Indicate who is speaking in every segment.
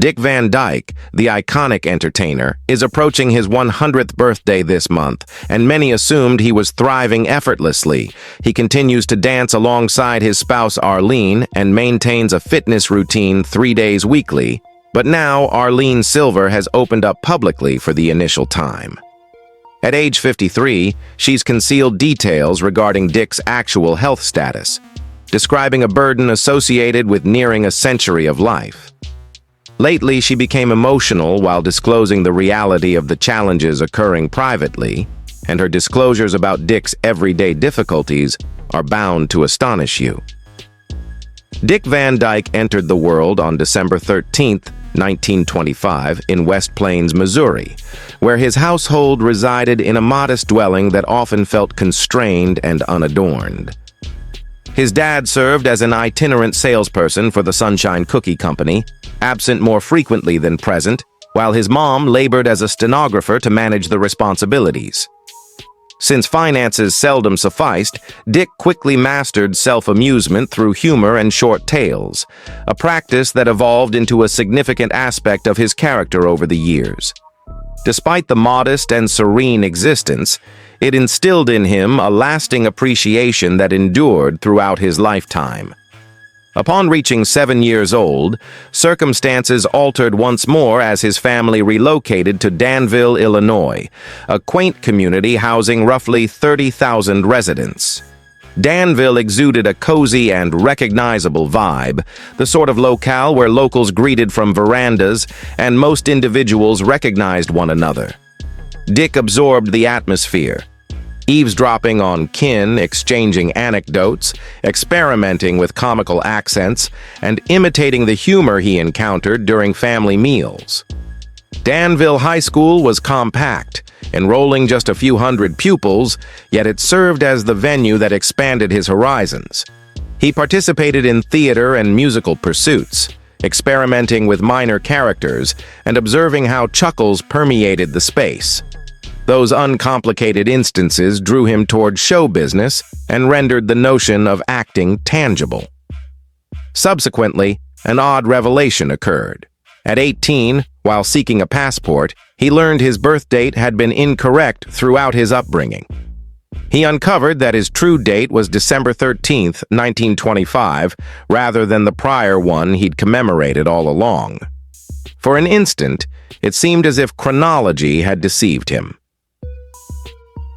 Speaker 1: Dick Van Dyke, the iconic entertainer, is approaching his 100th birthday this month, and many assumed he was thriving effortlessly. He continues to dance alongside his spouse Arlene and maintains a fitness routine 3 days weekly, but now Arlene Silver has opened up publicly for the initial time. At age 53, she's concealed details regarding Dick's actual health status, describing a burden associated with nearing a century of life. Lately, she became emotional while disclosing the reality of the challenges occurring privately, and her disclosures about Dick's everyday difficulties are bound to astonish you. Dick Van Dyke entered the world on December 13, 1925, in West Plains, Missouri, where his household resided in a modest dwelling that often felt constrained and unadorned. His dad served as an itinerant salesperson for the Sunshine Cookie Company, absent more frequently than present, while his mom labored as a stenographer to manage the responsibilities. Since finances seldom sufficed, Dick quickly mastered self-amusement through humor and short tales, a practice that evolved into a significant aspect of his character over the years. Despite the modest and serene existence, it instilled in him a lasting appreciation that endured throughout his lifetime. Upon reaching 7 years old, circumstances altered once more as his family relocated to Danville, Illinois, a quaint community housing roughly 30,000 residents. Danville exuded a cozy and recognizable vibe, the sort of locale where locals greeted from verandas and most individuals recognized one another. Dick absorbed the atmosphere, eavesdropping on kin, exchanging anecdotes, experimenting with comical accents, and imitating the humor he encountered during family meals. Danville High School was compact, enrolling just a few hundred pupils, yet it served as the venue that expanded his horizons. He participated in theater and musical pursuits, experimenting with minor characters and observing how chuckles permeated the space. Those uncomplicated instances drew him toward show business and rendered the notion of acting tangible. Subsequently, an odd revelation occurred. At 18, while seeking a passport, he learned his birth date had been incorrect throughout his upbringing. He uncovered that his true date was December 13, 1925, rather than the prior one he'd commemorated all along. For an instant, it seemed as if chronology had deceived him.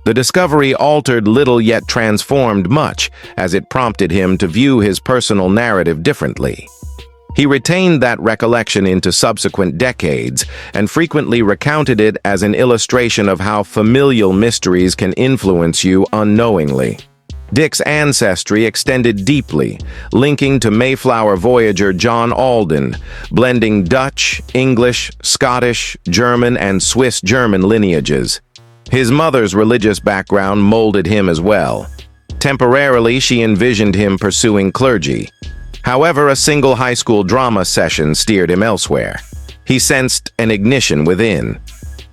Speaker 1: The discovery altered little yet transformed much, as it prompted him to view his personal narrative differently. He retained that recollection into subsequent decades and frequently recounted it as an illustration of how familial mysteries can influence you unknowingly. Dick's ancestry extended deeply, linking to Mayflower voyager John Alden, blending Dutch, English, Scottish, German, and Swiss-German lineages. His mother's religious background molded him as well. Temporarily, she envisioned him pursuing clergy. However, a single high school drama session steered him elsewhere. He sensed an ignition within.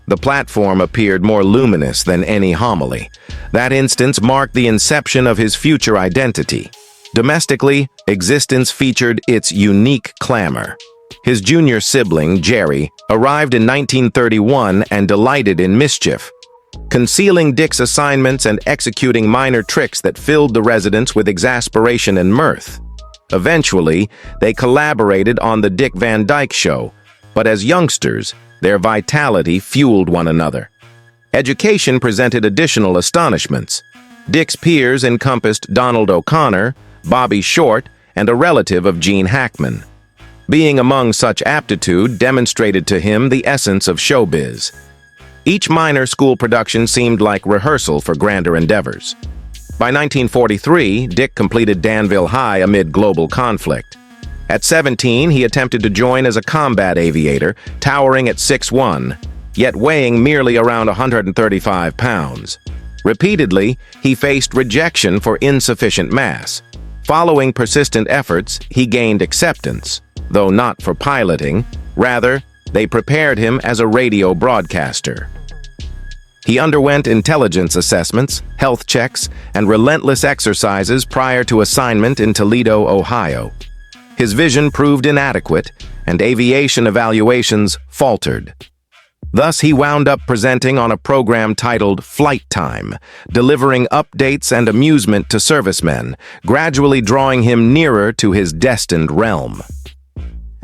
Speaker 1: The platform appeared more luminous than any homily. That instance marked the inception of his future identity. Domestically, existence featured its unique clamor. His junior sibling, Jerry, arrived in 1931 and delighted in mischief, concealing Dick's assignments and executing minor tricks that filled the residence with exasperation and mirth. Eventually, they collaborated on The Dick Van Dyke Show, but as youngsters, their vitality fueled one another. Education presented additional astonishments. Dick's peers encompassed Donald O'Connor, Bobby Short, and a relative of Gene Hackman. Being among such aptitude demonstrated to him the essence of showbiz. Each minor school production seemed like rehearsal for grander endeavors. By 1943, Dick completed Danville High amid global conflict. At 17, he attempted to join as a combat aviator, towering at 6'1", yet weighing merely around 135 pounds. Repeatedly, he faced rejection for insufficient mass. Following persistent efforts, he gained acceptance, though not for piloting. Rather, they prepared him as a radio broadcaster. He underwent intelligence assessments, health checks, and relentless exercises prior to assignment in Toledo, Ohio. His vision proved inadequate, and aviation evaluations faltered. Thus, he wound up presenting on a program titled Flight Time, delivering updates and amusement to servicemen, gradually drawing him nearer to his destined realm.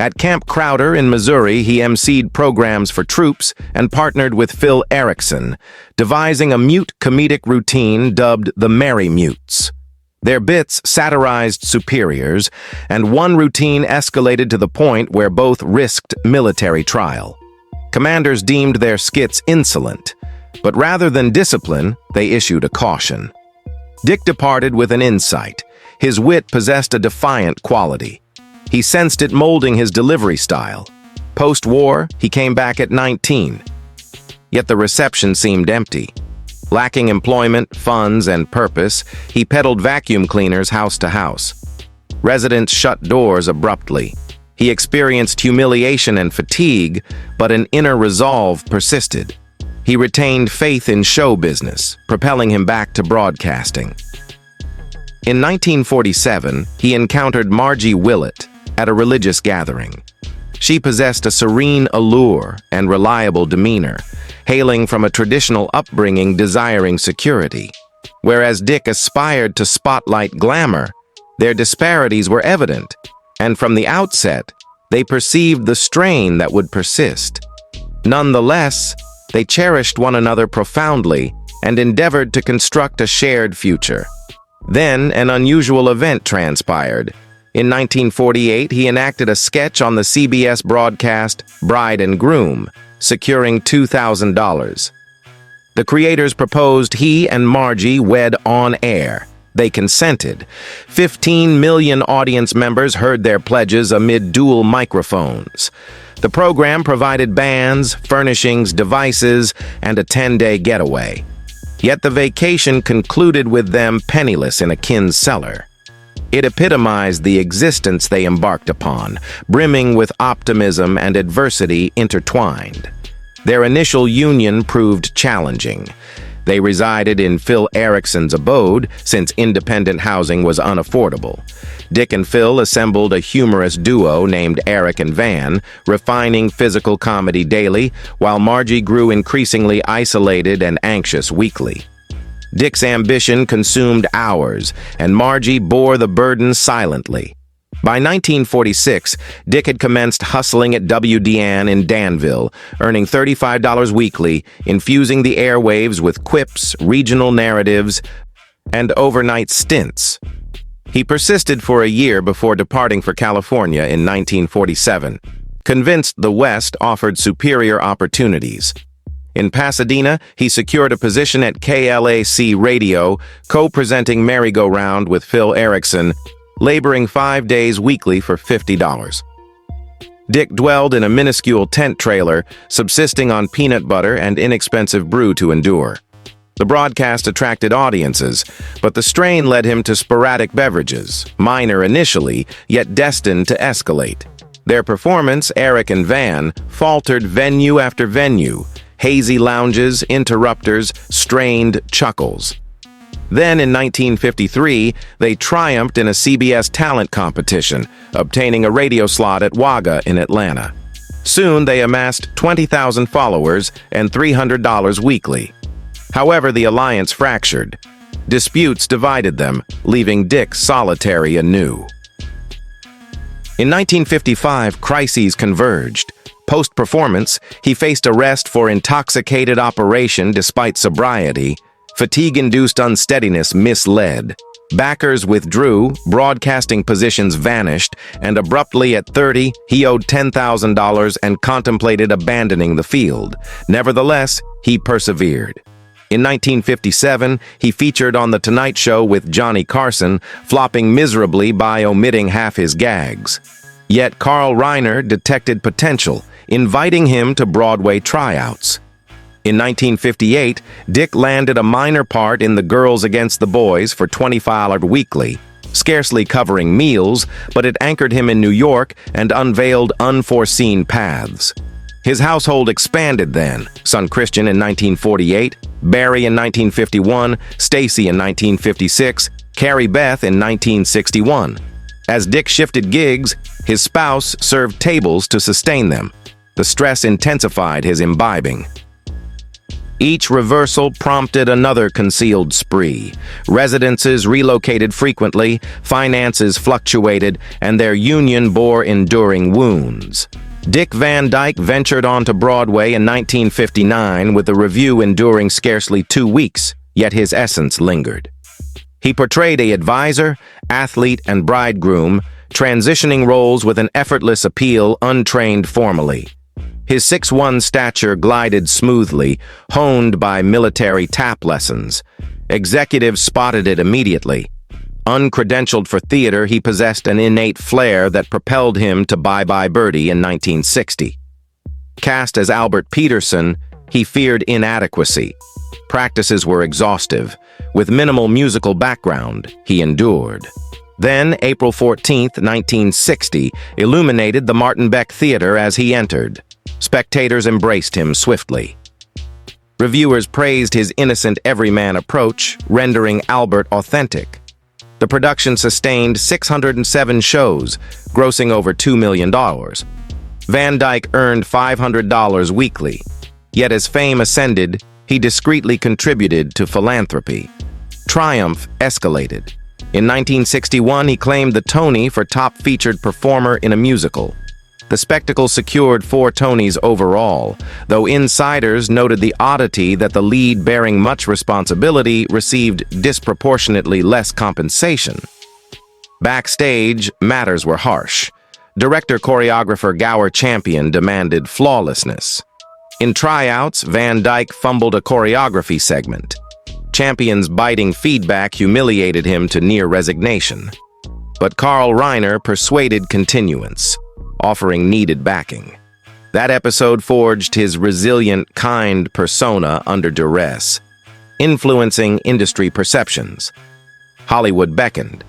Speaker 1: At Camp Crowder in Missouri, he emceed programs for troops and partnered with Phil Erickson, devising a mute comedic routine dubbed the Merry Mutes. Their bits satirized superiors, and one routine escalated to the point where both risked military trial. Commanders deemed their skits insolent, but rather than discipline, they issued a caution. Dyke departed with an insight. His wit possessed a defiant quality. He sensed it molding his delivery style. Post-war, he came back at 19. Yet the reception seemed empty. Lacking employment, funds, and purpose, he peddled vacuum cleaners house to house. Residents shut doors abruptly. He experienced humiliation and fatigue, but an inner resolve persisted. He retained faith in show business, propelling him back to broadcasting. In 1947, he encountered Margie Willett at a religious gathering. She possessed a serene allure and reliable demeanor, hailing from a traditional upbringing desiring security. Whereas Dyke aspired to spotlight glamour, their disparities were evident, and from the outset, they perceived the strain that would persist. Nonetheless, they cherished one another profoundly and endeavored to construct a shared future. Then, an unusual event transpired. In 1948, he enacted a sketch on the CBS broadcast Bride and Groom, securing $2,000. The creators proposed he and Margie wed on air. They consented. 15 million audience members heard their pledges amid dual microphones. The program provided bands, furnishings, devices, and a 10-day getaway. Yet the vacation concluded with them penniless in a kin's cellar. It epitomized the existence they embarked upon, brimming with optimism and adversity intertwined. Their initial union proved challenging. They resided in Phil Erickson's abode, since independent housing was unaffordable. Dyke and Phil assembled a humorous duo named Eric and Van, refining physical comedy daily, while Margie grew increasingly isolated and anxious weekly. Dyke's ambition consumed hours, and Margie bore the burden silently. By 1946, Dyke had commenced hustling at WDN in Danville, earning $35 weekly, infusing the airwaves with quips, regional narratives, and overnight stints. He persisted for a year before departing for California in 1947, convinced the West offered superior opportunities. In Pasadena, he secured a position at KLAC Radio, co-presenting Merry-Go-Round with Phil Erickson, laboring 5 days weekly for $50. Dyke dwelled in a minuscule tent trailer, subsisting on peanut butter and inexpensive brew to endure. The broadcast attracted audiences, but the strain led him to sporadic beverages, minor initially, yet destined to escalate. Their performance, Eric and Van, faltered venue after venue, hazy lounges, interrupters, strained chuckles. Then, in 1953, they triumphed in a CBS talent competition, obtaining a radio slot at WAGA in Atlanta. Soon, they amassed 20,000 followers and $300 weekly. However, the alliance fractured. Disputes divided them, leaving Dyke solitary anew. In 1955, crises converged. Post-performance, he faced arrest for intoxicated operation despite sobriety. Fatigue-induced unsteadiness misled. Backers withdrew, broadcasting positions vanished, and abruptly at 30, he owed $10,000 and contemplated abandoning the field. Nevertheless, he persevered. In 1957, he featured on The Tonight Show with Johnny Carson, flopping miserably by omitting half his gags. Yet Carl Reiner detected potential, inviting him to Broadway tryouts. In 1958, Dyke landed a minor part in The Girls Against the Boys for $25 weekly, scarcely covering meals, but it anchored him in New York and unveiled unforeseen paths. His household expanded then, son Christian in 1948, Barry in 1951, Stacy in 1956, Carrie Beth in 1961. As Dick shifted gigs, his spouse served tables to sustain them. The stress intensified his imbibing. Each reversal prompted another concealed spree. Residences relocated frequently, finances fluctuated, and their union bore enduring wounds. Dick Van Dyke ventured onto Broadway in 1959 with the review enduring scarcely 2 weeks, yet his essence lingered. He portrayed an advisor, athlete, and bridegroom, transitioning roles with an effortless appeal untrained formally. His 6'1" stature glided smoothly, honed by military tap lessons. Executives spotted it immediately. Uncredentialed for theater, he possessed an innate flair that propelled him to Bye Bye Birdie in 1960. Cast as Albert Peterson, he feared inadequacy. Practices were exhaustive. With minimal musical background, he endured. Then, April 14, 1960, illuminated the Martin Beck Theater as he entered. Spectators embraced him swiftly. Reviewers praised his innocent everyman approach, rendering Albert authentic. The production sustained 607 shows, grossing over $2 million. Van Dyke earned $500 weekly. Yet as fame ascended, he discreetly contributed to philanthropy. Triumph escalated. In 1961, he claimed the Tony for Top Featured Performer in a Musical. The spectacle secured 4 Tonys overall, though insiders noted the oddity that the lead bearing much responsibility received disproportionately less compensation. Backstage, matters were harsh. Director-choreographer Gower Champion demanded flawlessness. In tryouts, Van Dyke fumbled a choreography segment. Champion's biting feedback humiliated him to near resignation. But Carl Reiner persuaded continuance, offering needed backing. That episode forged his resilient, kind persona under duress, influencing industry perceptions. Hollywood beckoned.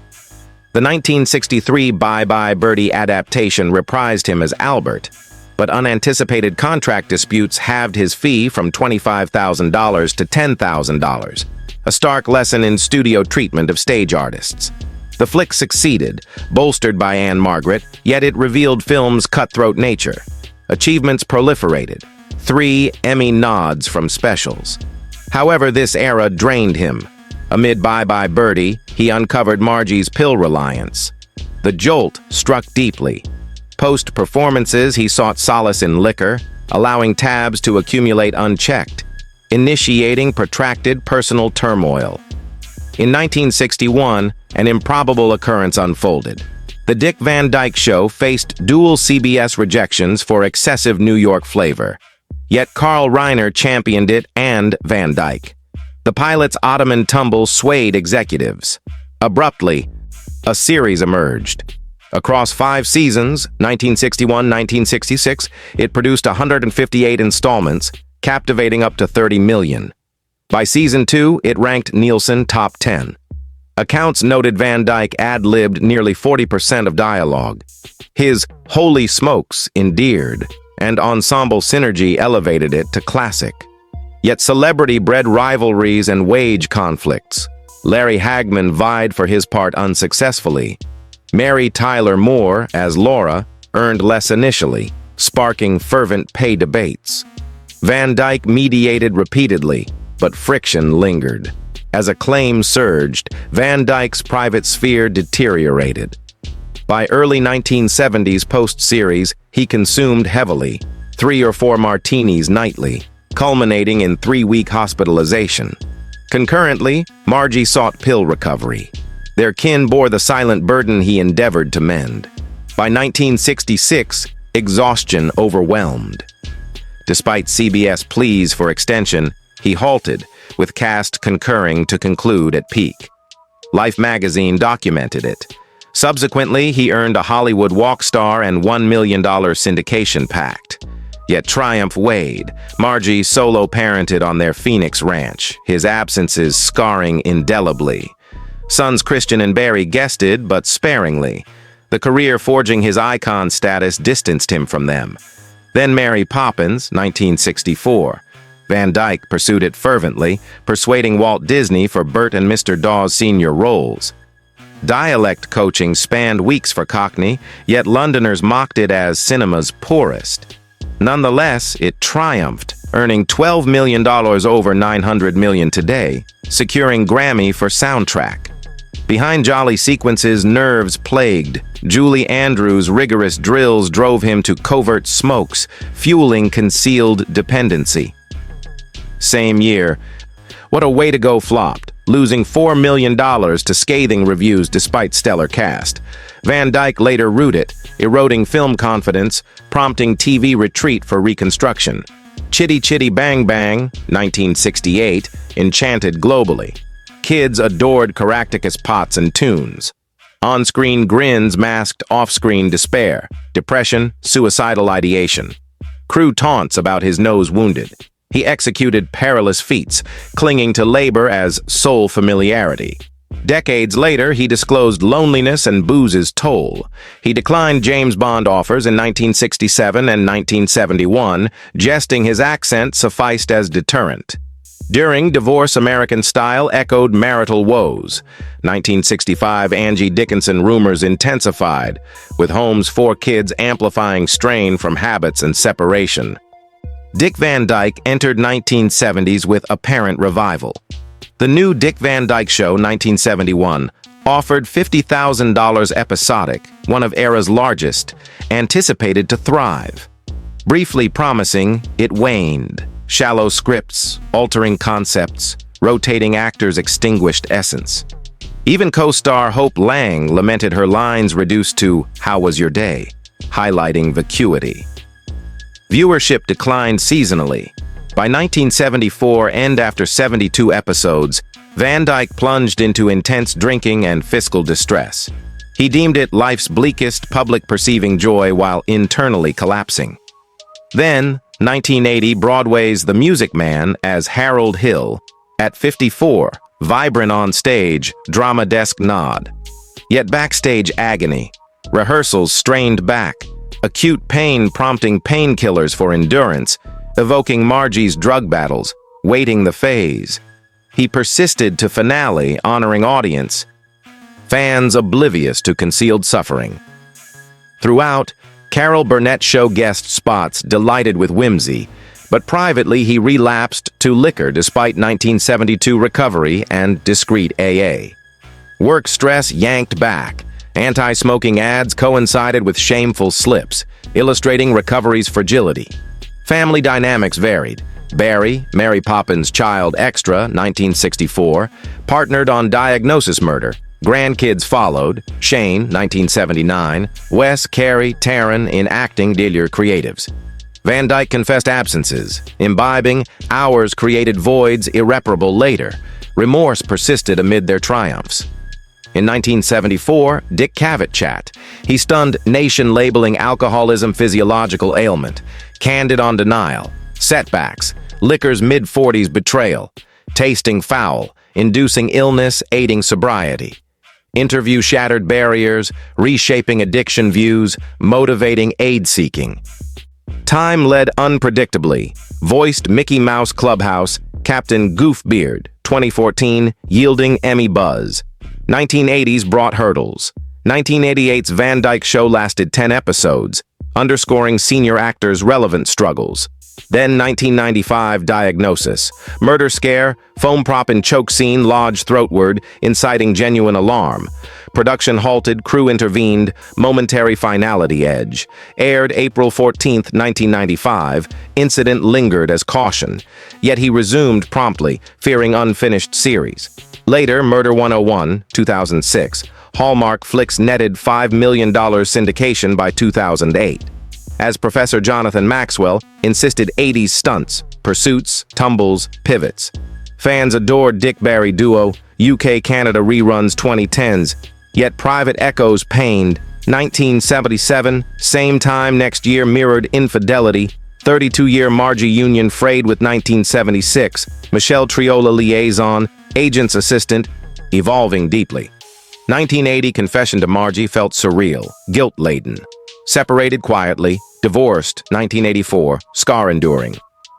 Speaker 1: The 1963 Bye Bye Birdie adaptation reprised him as Albert, but unanticipated contract disputes halved his fee from $25,000 to $10,000, a stark lesson in studio treatment of stage artists. The flick succeeded, bolstered by Anne Margaret, yet it revealed film's cutthroat nature. Achievements proliferated. 3 Emmy nods from specials. However, this era drained him. Amid Bye Bye Birdie, he uncovered Margie's pill reliance. The jolt struck deeply. Post-performances, he sought solace in liquor, allowing tabs to accumulate unchecked, initiating protracted personal turmoil. In 1961, an improbable occurrence unfolded. The Dick Van Dyke Show faced dual CBS rejections for excessive New York flavor. Yet Carl Reiner championed it and Van Dyke. The pilot's Ottoman tumble swayed executives. Abruptly, a series emerged. Across 5 seasons, 1961-1966, it produced 158 installments, captivating up to 30 million. By season 2, it ranked Nielsen top 10. Accounts noted Van Dyke ad-libbed nearly 40% of dialogue. His "holy smokes" endeared, and ensemble synergy elevated it to classic. Yet celebrity bred rivalries and wage conflicts. Larry Hagman vied for his part unsuccessfully. Mary Tyler Moore, as Laura, earned less initially, sparking fervent pay debates. Van Dyke mediated repeatedly, but friction lingered. As acclaim surged, Van Dyke's private sphere deteriorated. By early 1970s post-series, he consumed heavily, 3 or 4 martinis nightly, culminating in 3-week hospitalization. Concurrently, Margie sought pill recovery. Their kin bore the silent burden he endeavored to mend. By 1966, exhaustion overwhelmed. Despite CBS pleas for extension, he halted, with cast concurring to conclude at peak. Life magazine documented it. Subsequently, he earned a Hollywood Walk Star and $1 million syndication pact. Yet triumph waned. Margie solo parented on their Phoenix ranch, his absences scarring indelibly. Sons Christian and Barry guested, but sparingly. The career forging his icon status distanced him from them. Then Mary Poppins, 1964. Van Dyke pursued it fervently, persuading Walt Disney for Bert and Mr. Dawes Sr. roles. Dialect coaching spanned weeks for Cockney, yet Londoners mocked it as cinema's poorest. Nonetheless, it triumphed, earning $12 million over $900 million today, securing Grammy for soundtrack. Behind jolly sequences, nerves plagued. Julie Andrews' rigorous drills drove him to covert smokes, fueling concealed dependency. Same year, What a Way to Go flopped, losing $4 million to scathing reviews despite stellar cast. Van Dyke later rued it, eroding film confidence, prompting TV retreat for reconstruction. Chitty Chitty Bang Bang, 1968, enchanted globally. Kids adored Caractacus Potts and tunes. On-screen grins masked off-screen despair, depression, suicidal ideation. Crew taunts about his nose wounded. He executed perilous feats, clinging to labor as sole familiarity. Decades later, he disclosed loneliness and booze's toll. He declined James Bond offers in 1967 and 1971, jesting his accent sufficed as deterrent. During Divorce American Style echoed marital woes. 1965 Angie Dickinson rumors intensified, with Holmes' 4 kids amplifying strain from habits and separation. Dick Van Dyke entered 1970s with apparent revival. The new Dick Van Dyke Show, 1971, offered $50,000 episodic, one of era's largest, anticipated to thrive. Briefly promising, it waned. Shallow scripts, altering concepts, rotating actors' extinguished essence. Even co-star Hope Lang lamented her lines reduced to "How was your day?" highlighting vacuity. Viewership declined seasonally. By 1974, and after 72 episodes, Van Dyke plunged into intense drinking and fiscal distress. He deemed it life's bleakest public perceiving joy while internally collapsing. Then, 1980, Broadway's The Music Man as Harold Hill. At 54, vibrant on stage, drama-desque nod. Yet backstage agony. Rehearsals strained back. Acute pain prompting painkillers for endurance, evoking Margie's drug battles, waiting the phase. He persisted to finale, honoring audience. Fans oblivious to concealed suffering. Throughout, Carol Burnett show guest spots delighted with whimsy, but privately he relapsed to liquor despite 1972 recovery and discreet AA. Work stress yanked back. Anti-smoking ads coincided with shameful slips, illustrating recovery's fragility. Family dynamics varied. Barry, Mary Poppins' child extra, 1964, partnered on Diagnosis Murder. Grandkids followed. Shane, 1979. Wes, Carrie, Taryn in acting, Delia creatives. Van Dyke confessed absences. Imbibing, hours created voids irreparable later. Remorse persisted amid their triumphs. In 1974, Dick Cavett chat. He stunned nation labeling alcoholism physiological ailment. Candid on denial. Setbacks. Liquor's mid-40s betrayal. Tasting foul. Inducing illness, aiding sobriety. Interview shattered barriers, reshaping addiction views, motivating aid-seeking. Time led unpredictably. Voiced Mickey Mouse Clubhouse, Captain Goofbeard, 2014, yielding Emmy buzz. 1980s brought hurdles. 1988's Van Dyke Show lasted 10 episodes, underscoring senior actors' relevant struggles. Then 1995 Diagnosis. Murder scare, foam prop and choke scene lodged throatward, inciting genuine alarm. Production halted, crew intervened, momentary finality edge. Aired April 14, 1995. Incident lingered as caution. Yet he resumed promptly, fearing unfinished series. Later, Murder 101, 2006. Hallmark Flicks netted $5 million syndication by 2008. As Professor Jonathan Maxwell insisted 80s stunts, pursuits, tumbles, pivots. Fans adored Dick Barry duo, UK-Canada reruns 2010s, yet private echoes pained. 1977, same time next year mirrored infidelity. 32-year Margie union frayed with 1976, Michelle Triola liaison, agent's assistant, evolving deeply. 1980 Confession to Margie felt surreal, guilt-laden. Separated quietly, divorced, 1984, scar-enduring.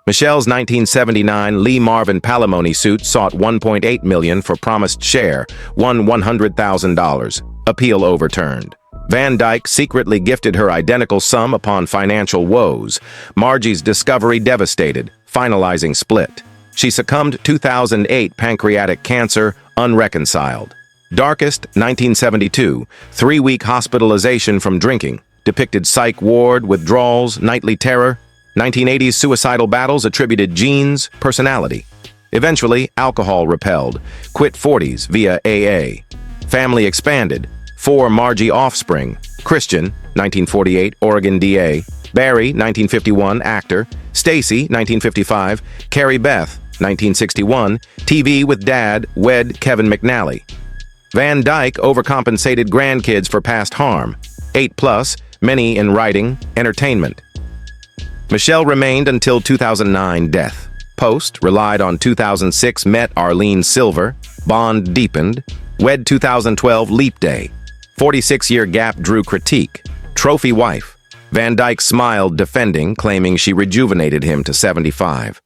Speaker 1: Michelle's 1979 Lee Marvin palimony suit sought $1.8 million for promised share, won $100,000. Appeal overturned. Van Dyke secretly gifted her identical sum upon financial woes. Margie's discovery devastated, finalizing split. She succumbed 2008 pancreatic cancer, unreconciled. Darkest, 1972, 3-week hospitalization from drinking, depicted psych ward, withdrawals, nightly terror. 1980s suicidal battles attributed genes, personality. Eventually, alcohol repelled, quit 40s via AA. Family expanded, 4 Margie offspring, Christian, 1948, Oregon DA, Barry, 1951, actor, Stacy, 1955, Carrie Beth, 1961, TV with dad, wed Kevin McNally. Van Dyke overcompensated grandkids for past harm, 8+, many in writing, entertainment. Michelle remained until 2009 death. Post relied on 2006 met Arlene Silver, bond deepened, wed 2012 leap day. 46-year gap drew critique. Trophy wife. Van Dyke smiled defending, claiming she rejuvenated him to 75.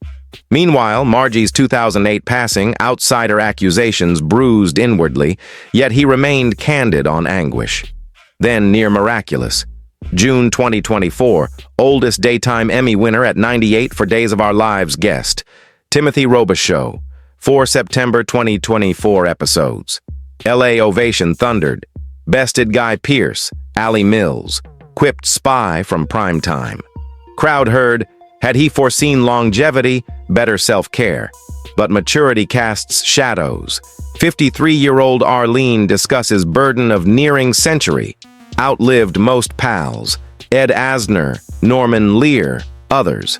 Speaker 1: Meanwhile, Margie's 2008 passing, outsider accusations bruised inwardly, yet he remained candid on anguish. Then near miraculous. June 2024, oldest daytime Emmy winner at 98 for Days of Our Lives guest, Timothy Robichaux, 4 September 2024 episodes. LA ovation thundered. Bested Guy Pearce, Allie Mills, quipped spy from primetime. Crowd heard, had he foreseen longevity, better self-care. But maturity casts shadows. 53-year-old Arlene discusses burden of nearing century. Outlived most pals, Ed Asner, Norman Lear, others.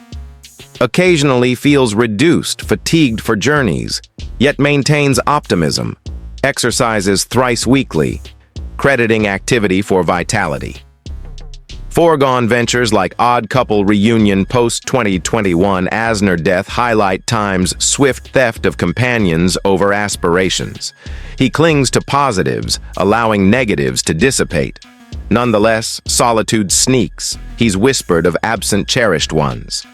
Speaker 1: Occasionally feels reduced, fatigued for journeys, yet maintains optimism. Exercises thrice weekly, crediting activity for vitality. Foregone ventures like Odd Couple reunion post-2021 Asner death highlight Time's swift theft of companions over aspirations. He clings to positives, allowing negatives to dissipate. Nonetheless, solitude sneaks. He's whispered of absent cherished ones.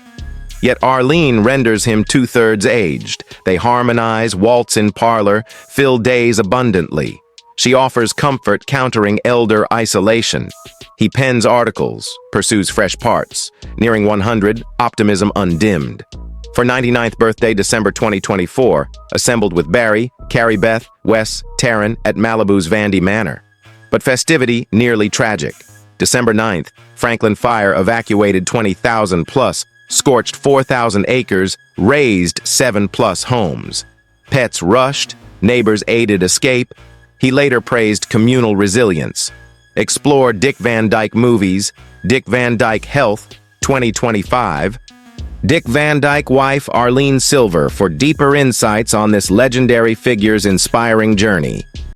Speaker 1: Yet Arlene renders him 2/3 aged. They harmonize, waltz in parlor, fill days abundantly. She offers comfort countering elder isolation. He pens articles, pursues fresh parts. Nearing 100, optimism undimmed. For 99th birthday, December 2024, assembled with Barry, Carrie Beth, Wes, Taryn at Malibu's Vandy Manor. But festivity nearly tragic. December 9th, Franklin fire evacuated 20,000+, scorched 4,000 acres, razed 7+ homes. Pets rushed, neighbors aided escape. He later praised communal resilience. Explore Dick Van Dyke movies, Dick Van Dyke Health, 2025. Dick Van Dyke wife Arlene Silver for deeper insights on this legendary figure's inspiring journey.